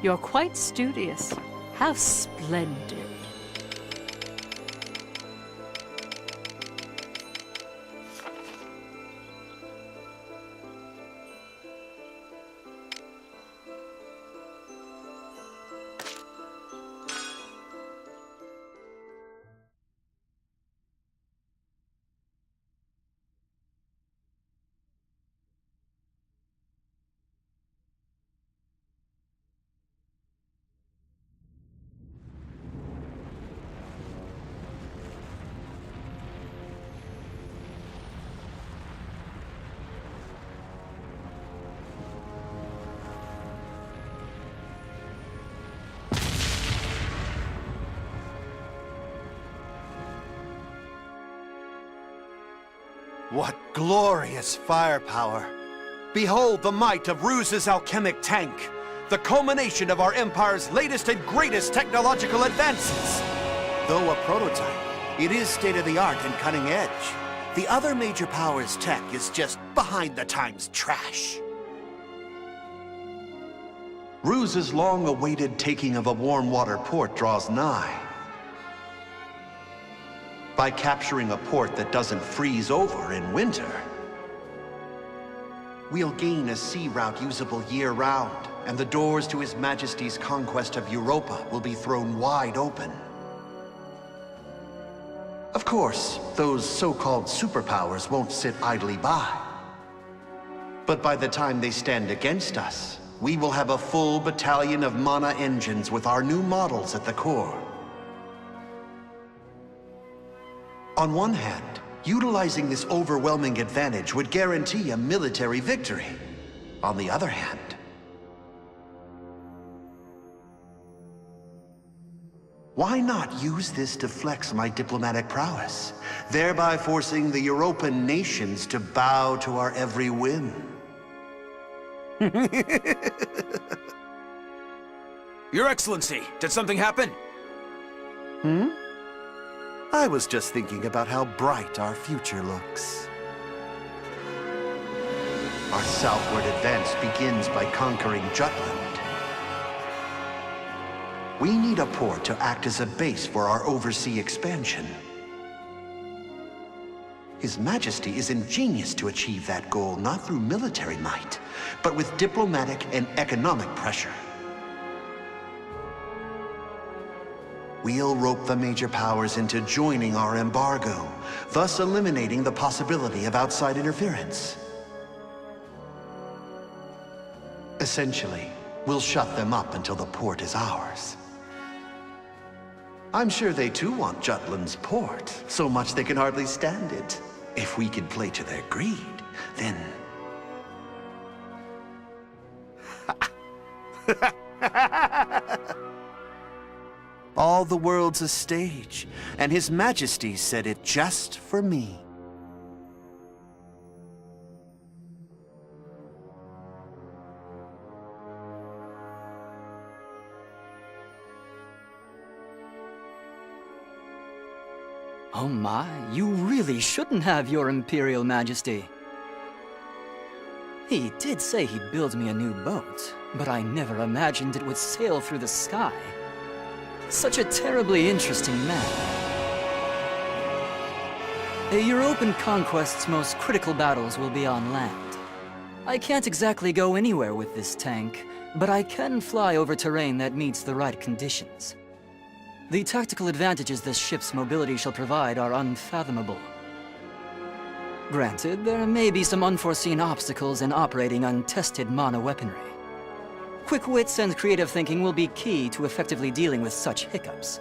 You're quite studious. How splendid. What glorious firepower! Behold the might of Ruse's alchemic tank, the culmination of our Empire's latest and greatest technological advances! Though a prototype, it is state-of-the-art and cutting-edge. The other major power's tech is just behind-the-times trash. Ruse's long-awaited taking of a warm-water port draws nigh. By capturing a port that doesn't freeze over in winter, we'll gain a sea route usable year-round, and the doors to His Majesty's conquest of Europa will be thrown wide open. Of course, those so-called superpowers won't sit idly by. But by the time they stand against us, we will have a full battalion of Mana engines with our new models at the core. On one hand, utilizing this overwhelming advantage would guarantee a military victory. On the other hand, why not use this to flex my diplomatic prowess, thereby forcing the European nations to bow to our every whim? Your Excellency, did something happen? I was just thinking about how bright our future looks. Our southward advance begins by conquering Jutland. We need a port to act as a base for our overseas expansion. His Majesty is ingenious to achieve that goal not through military might, but with diplomatic and economic pressure. We'll rope the major powers into joining our embargo, thus eliminating the possibility of outside interference. Essentially, we'll shut them up until the port is ours. I'm sure they too want Jutland's port, so much they can hardly stand it. If we can play to their greed, then... All the world's a stage, and His Majesty said it just for me. Oh my, you really shouldn't have, Your Imperial Majesty. He did say he'd build me a new boat, but I never imagined it would sail through the sky. Such a terribly interesting man. A European conquest's most critical battles will be on land. I can't exactly go anywhere with this tank, but I can fly over terrain that meets the right conditions. The tactical advantages this ship's mobility shall provide are unfathomable. Granted, there may be some unforeseen obstacles in operating untested mana weaponry. Quick wits and creative thinking will be key to effectively dealing with such hiccups.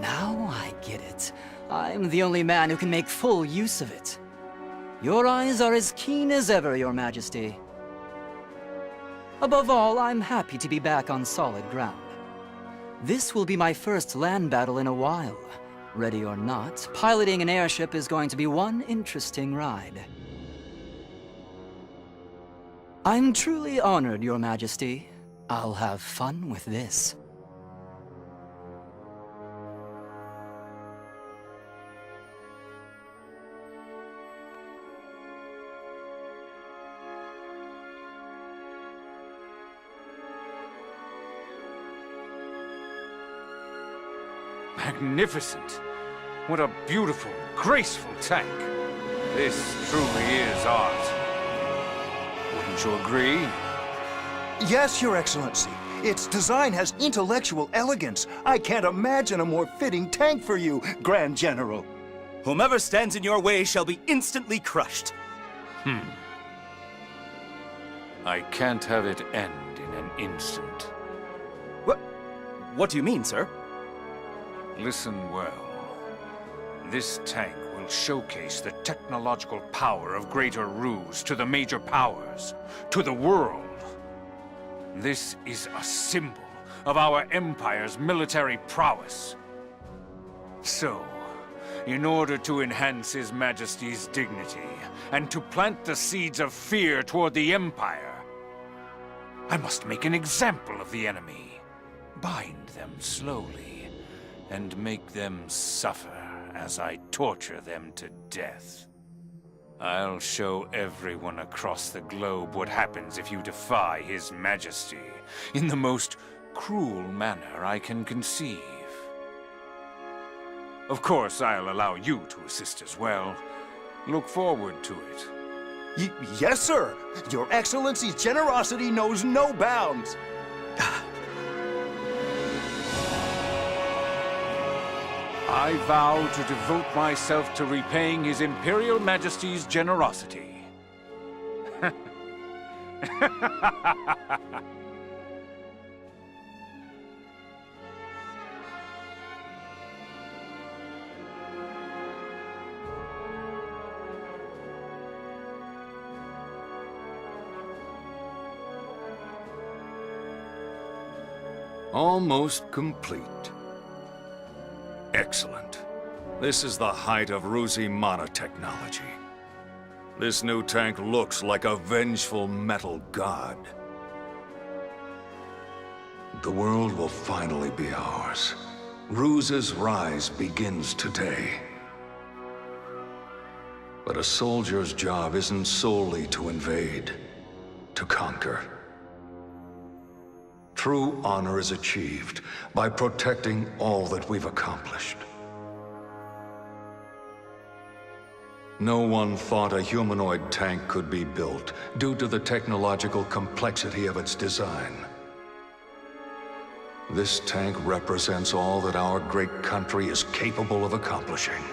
Now I get it. I'm the only man who can make full use of it. Your eyes are as keen as ever, Your Majesty. Above all, I'm happy to be back on solid ground. This will be my first land battle in a while. Ready or not, piloting an airship is going to be one interesting ride. I'm truly honored, Your Majesty. I'll have fun with this. Magnificent. What a beautiful, graceful tank. This truly is art. Wouldn't you agree? Yes, Your Excellency. Its design has intellectual elegance. I can't imagine a more fitting tank for you, Grand General. Whomever stands in your way shall be instantly crushed. I can't have it end in an instant. What do you mean, sir? Listen well. This tank will showcase the technological power of Greater Ruse to the major powers, to the world. This is a symbol of our Empire's military prowess. So, in order to enhance His Majesty's dignity, and to plant the seeds of fear toward the Empire, I must make an example of the enemy, bind them slowly, and make them suffer as I torture them to death. I'll show everyone across the globe what happens if you defy His Majesty in the most cruel manner I can conceive. Of course, I'll allow you to assist as well. Look forward to it. Yes, sir. Your Excellency's generosity knows no bounds. I vow to devote myself to repaying His Imperial Majesty's generosity. Almost complete. Excellent. This is the height of Rusi mana technology. This new tank looks like a vengeful metal god. The world will finally be ours. Ruse's rise begins today. But a soldier's job isn't solely to invade, to conquer. True honor is achieved by protecting all that we've accomplished. No one thought a humanoid tank could be built due to the technological complexity of its design. This tank represents all that our great country is capable of accomplishing.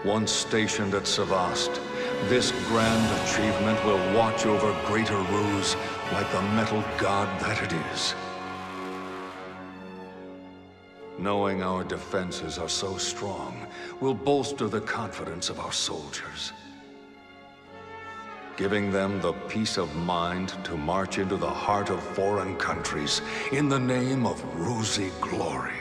Once stationed at Savast, this grand achievement will watch over Greater Ruse like the metal god that it is. Knowing our defenses are so strong will bolster the confidence of our soldiers, giving them the peace of mind to march into the heart of foreign countries in the name of Rusi glory.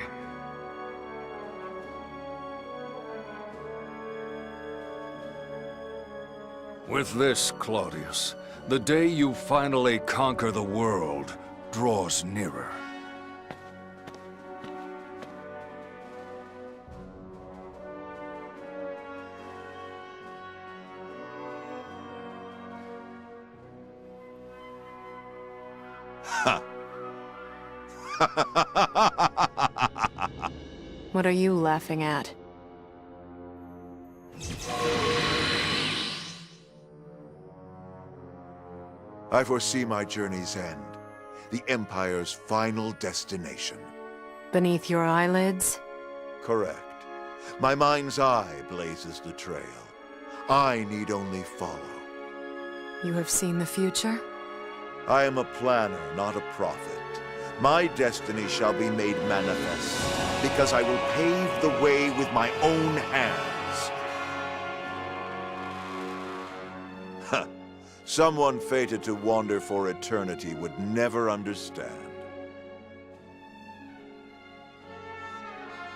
With this, Claudius, the day you finally conquer the world draws nearer. What are you laughing at? I foresee my journey's end, the Empire's final destination. Beneath your eyelids? Correct. My mind's eye blazes the trail. I need only follow. You have seen the future? I am a planner, not a prophet. My destiny shall be made manifest, because I will pave the way with my own hands. Huh. Someone fated to wander for eternity would never understand.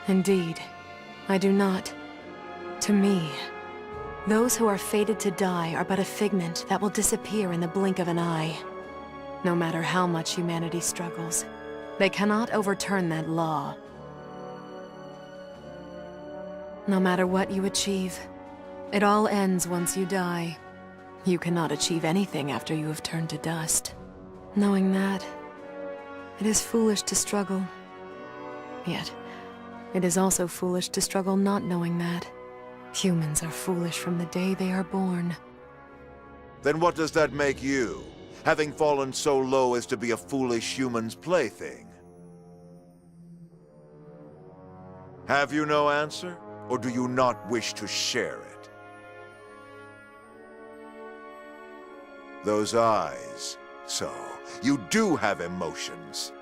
Indeed, I do not. To me, those who are fated to die are but a figment that will disappear in the blink of an eye. No matter how much humanity struggles, they cannot overturn that law. No matter what you achieve, it all ends once you die. You cannot achieve anything after you have turned to dust. Knowing that, it is foolish to struggle. Yet, It is also foolish to struggle not knowing that. Humans are foolish from the day they are born. Then what does that make you, having fallen so low as to be a foolish human's plaything? Have you no answer, or do you not wish to share it? Those eyes, so you do have emotions.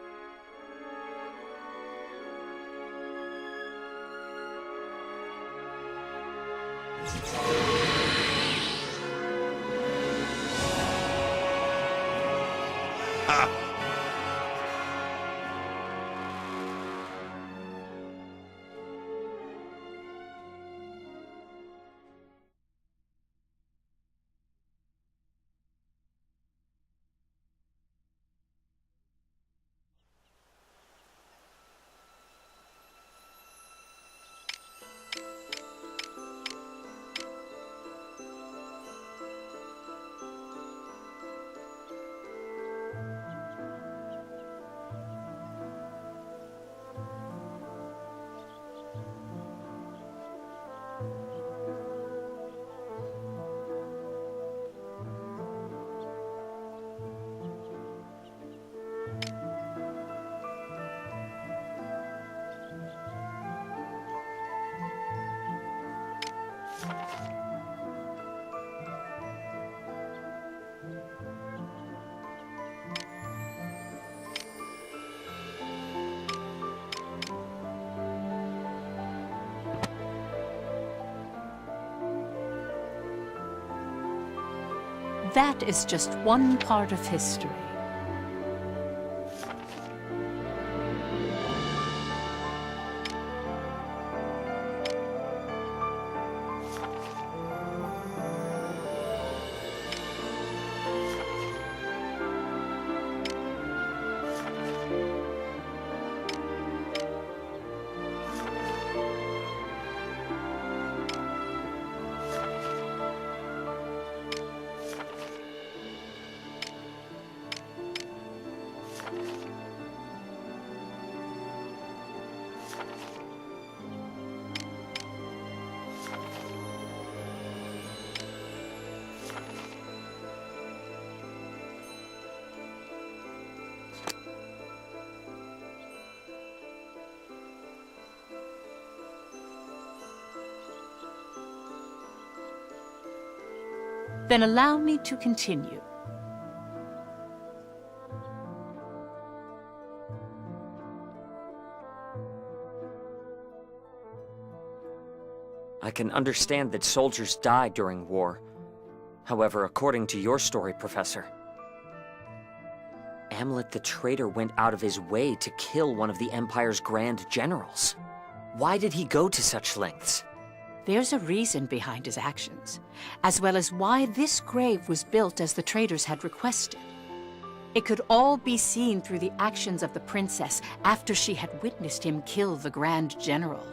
That is just one part of history. Then allow me to continue. I can understand that soldiers die during war. However, according to your story, Professor, Amlet the traitor went out of his way to kill one of the Empire's grand generals. Why did he go to such lengths? There's a reason behind his actions, as well as why this grave was built as the traders had requested. It could all be seen through the actions of the princess after she had witnessed him kill the Grand General.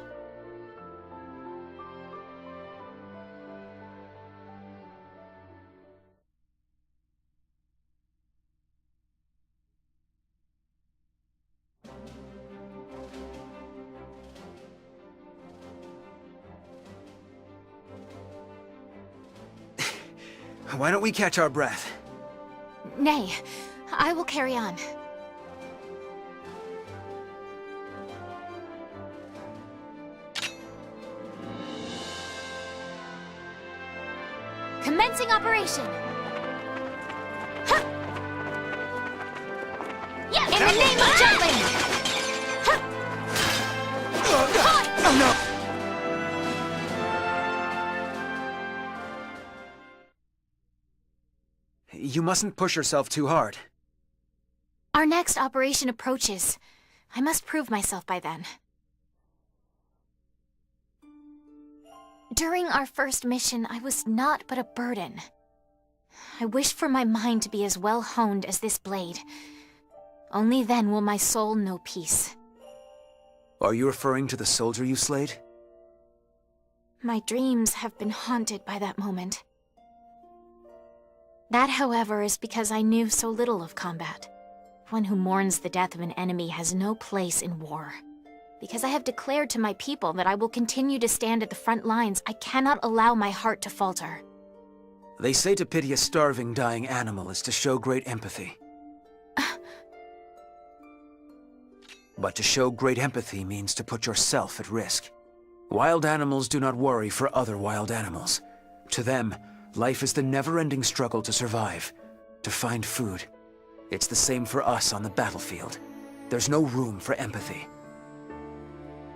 Why don't we catch our breath? Nay, I will carry on. Commencing operation! Huh. Yeah, in the name of juggling! Huh. Oh no! You mustn't push yourself too hard. Our next operation approaches. I must prove myself by then. During our first mission, I was not but a burden. I wished for my mind to be as well honed as this blade. Only then will my soul know peace. Are you referring to the soldier you slayed? My dreams have been haunted by that moment. That, however, is because I knew so little of combat. One who mourns the death of an enemy has no place in war. Because I have declared to my people that I will continue to stand at the front lines, I cannot allow my heart to falter. They say to pity a starving, dying animal is to show great empathy. But to show great empathy means to put yourself at risk. Wild animals do not worry for other wild animals. To them, life is the never-ending struggle to survive, to find food. It's the same for us on the battlefield. There's no room for empathy.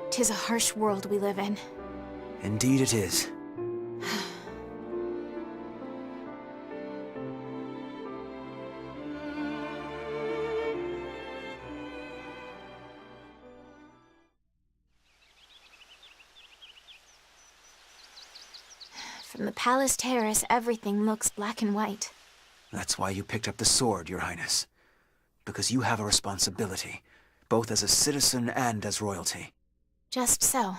'Tis a harsh world we live in. Indeed it is. From the palace terrace, everything looks black and white. That's why you picked up the sword, Your Highness. Because you have a responsibility, both as a citizen and as royalty. Just so.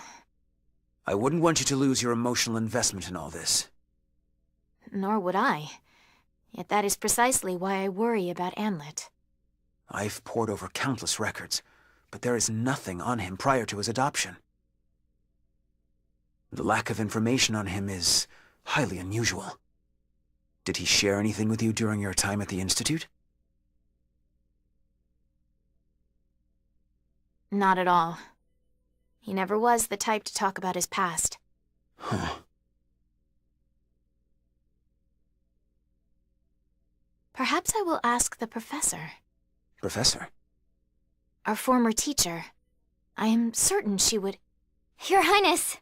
I wouldn't want you to lose your emotional investment in all this. Nor would I. Yet that is precisely why I worry about Anlet. I've pored over countless records, but there is nothing on him prior to his adoption. The lack of information on him is highly unusual. Did he share anything with you during your time at the Institute? Not at all. He never was the type to talk about his past. Huh. Perhaps I will ask the professor. Professor? Our former teacher. I am certain she would... Your Highness!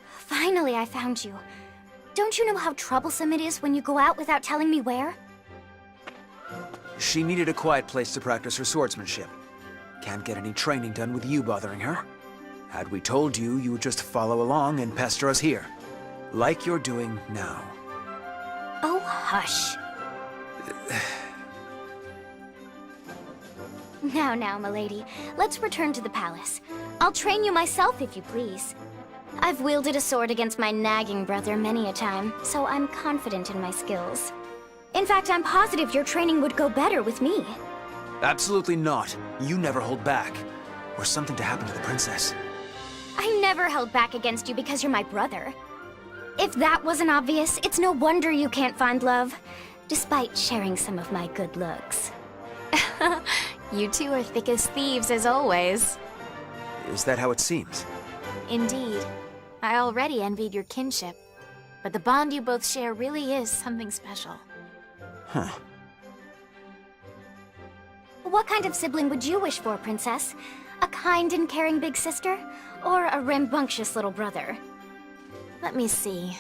Finally, I found you. Don't you know how troublesome it is when you go out without telling me where? She needed a quiet place to practice her swordsmanship. Can't get any training done with you bothering her. Had we told you, you would just follow along and pester us here. Like you're doing now. Oh, hush. Now, milady. Let's return to the palace. I'll train you myself, if you please. I've wielded a sword against my nagging brother many a time, so I'm confident in my skills. In fact, I'm positive your training would go better with me. Absolutely not. You never hold back. Or something to happen to the princess. I never held back against you because you're my brother. If that wasn't obvious, it's no wonder you can't find love, despite sharing some of my good looks. You two are thick as thieves, as always. Is that how it seems? Indeed. I already envied your kinship, but the bond you both share really is something special. Huh. What kind of sibling would you wish for, Princess? A kind and caring big sister? Or a rambunctious little brother? Let me see.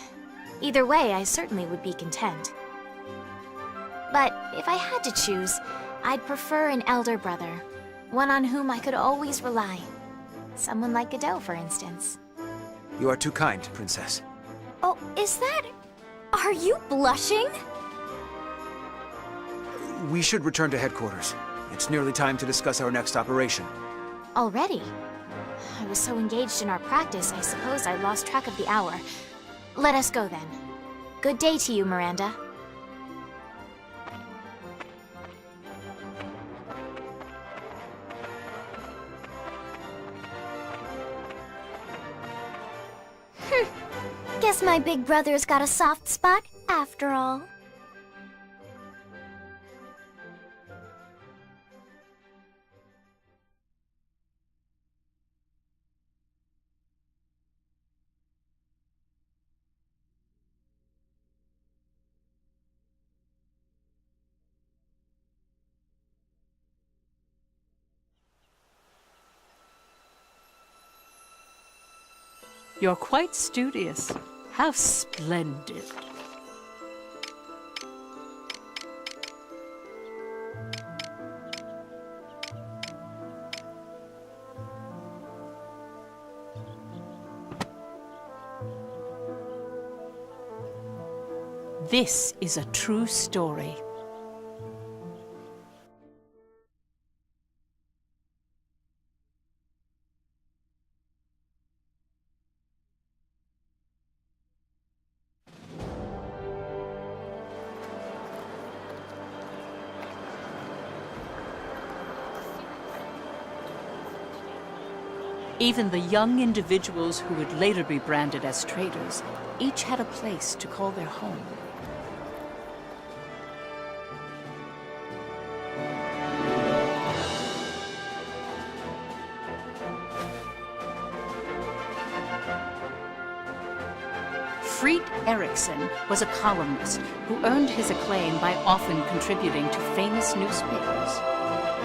Either way, I certainly would be content. But if I had to choose, I'd prefer an elder brother. One on whom I could always rely. Someone like Godot, for instance. You are too kind, Princess. Oh, is that... Are you blushing? We should return to headquarters. It's nearly time to discuss our next operation. Already? I was so engaged in our practice, I suppose I lost track of the hour. Let us go then. Good day to you, Miranda. Guess my big brother's got a soft spot, after all. You're quite studious. How splendid. This is a true story. Even the young individuals who would later be branded as traitors each had a place to call their home. Fried Eriksson was a columnist who earned his acclaim by often contributing to famous newspapers.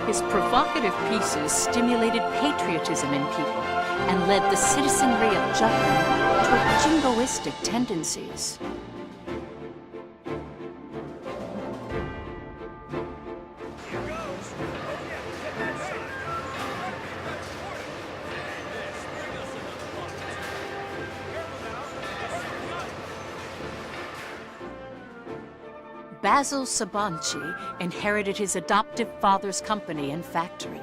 His provocative pieces stimulated patriotism in people and led the citizenry of Jutland toward jingoistic tendencies. Basil Sabanci inherited his adoptive father's company and factory.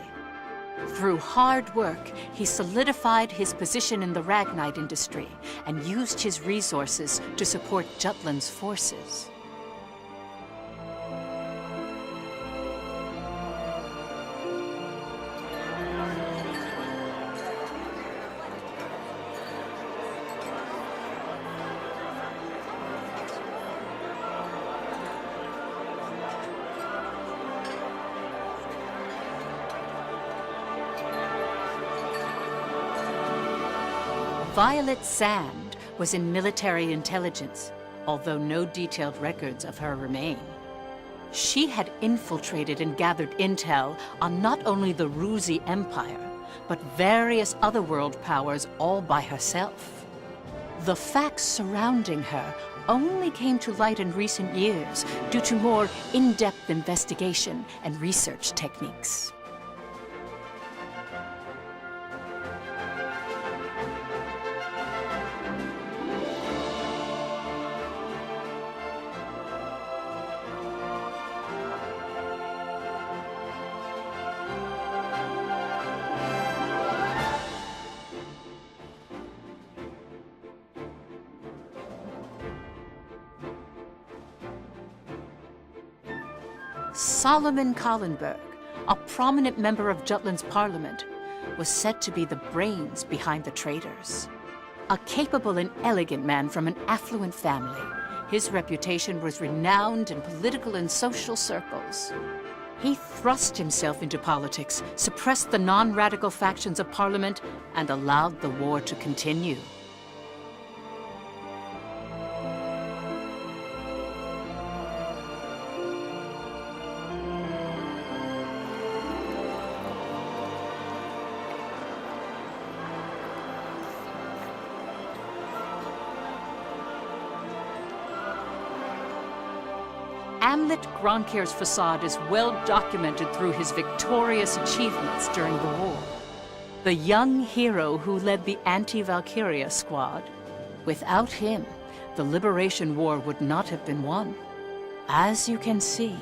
Through hard work, he solidified his position in the Ragnite industry and used his resources to support Jutland's forces. Violet Sand was in military intelligence, although no detailed records of her remain. She had infiltrated and gathered intel on not only the Ruzi Empire, but various other world powers all by herself. The facts surrounding her only came to light in recent years due to more in-depth investigation and research techniques. Solomon Kallenberg, a prominent member of Jutland's parliament, was said to be the brains behind the traitors. A capable and elegant man from an affluent family, his reputation was renowned in political and social circles. He thrust himself into politics, suppressed the non-radical factions of parliament, and allowed the war to continue. Amlet Gronkir's facade is well documented through his victorious achievements during the war. The young hero who led the anti-Valkyria squad. Without him, the Liberation War would not have been won. As you can see,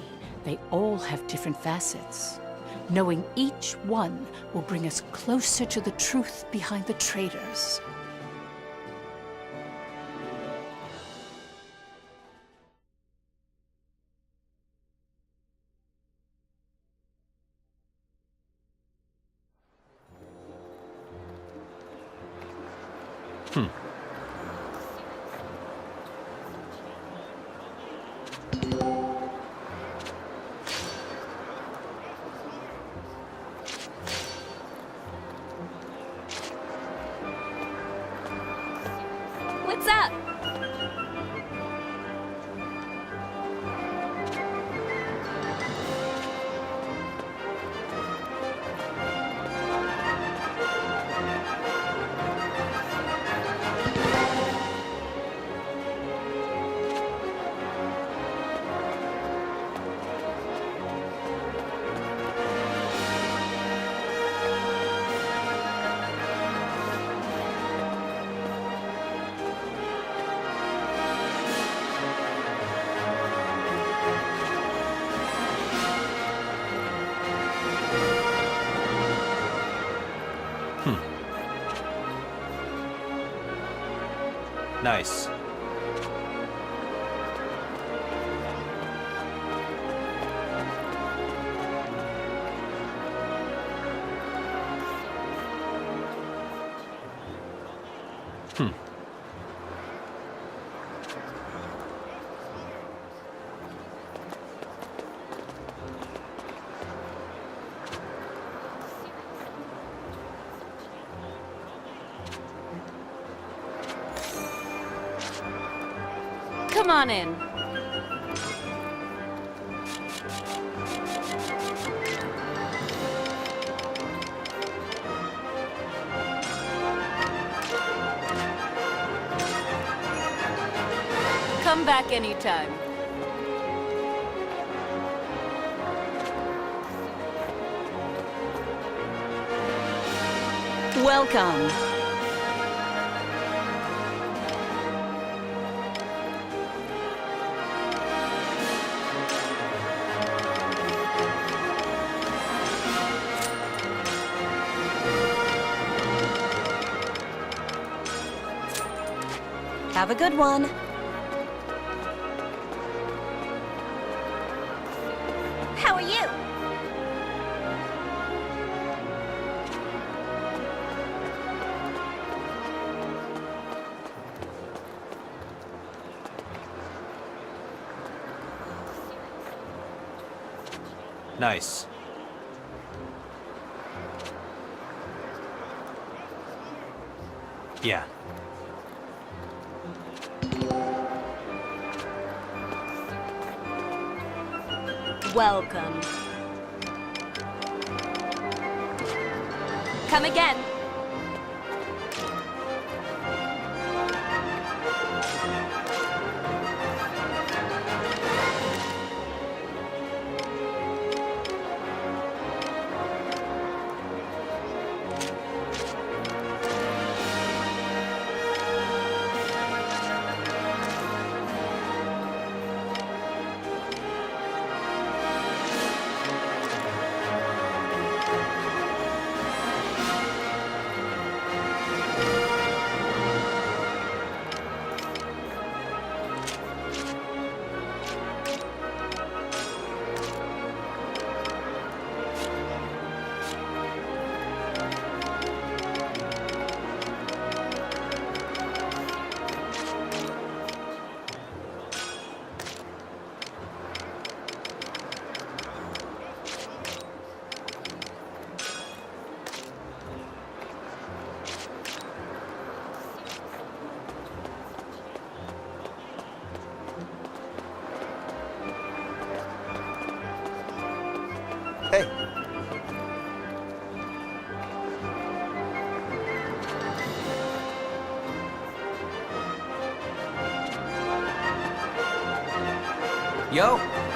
they all have different facets. Knowing each one will bring us closer to the truth behind the traitors. What's up? Nice. Come on in. Come back anytime. Welcome. Have a good one. How are you? Nice. Yeah. Welcome. Come again. Hey. Yo.